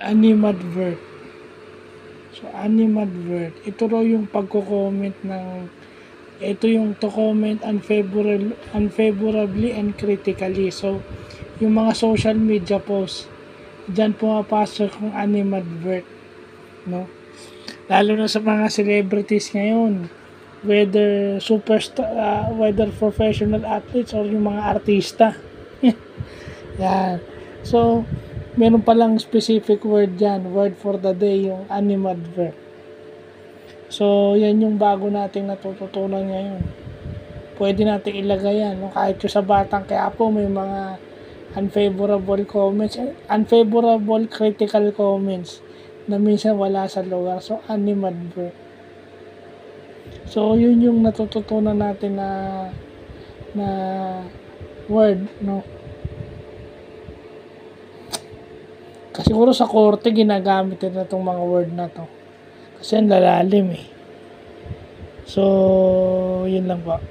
Animadvert. So, animadvert. Ito raw yung pagko-comment ng ito yung to comment unfavorably and critically. So, yung mga social media posts, dyan pumapasok yung animadvert, no? Lalo na sa mga celebrities ngayon, whether superstar, whether professional athletes or yung mga artista. Yan. So, meron palang specific word dyan, word for the day, yung animadvert. So, yan yung bago nating natututunan ngayon. Pwede nating ilagay yan, no? Kahit yung sa Batang Quiapo, may mga unfavorable comments, unfavorable critical comments na minsan wala sa lugar. So, animadvert. So, yun yung natututunan natin na word, no? Kasi siguro sa korte ginagamit na itong mga word na to. Kasi ang lalalim eh. So, yun lang po.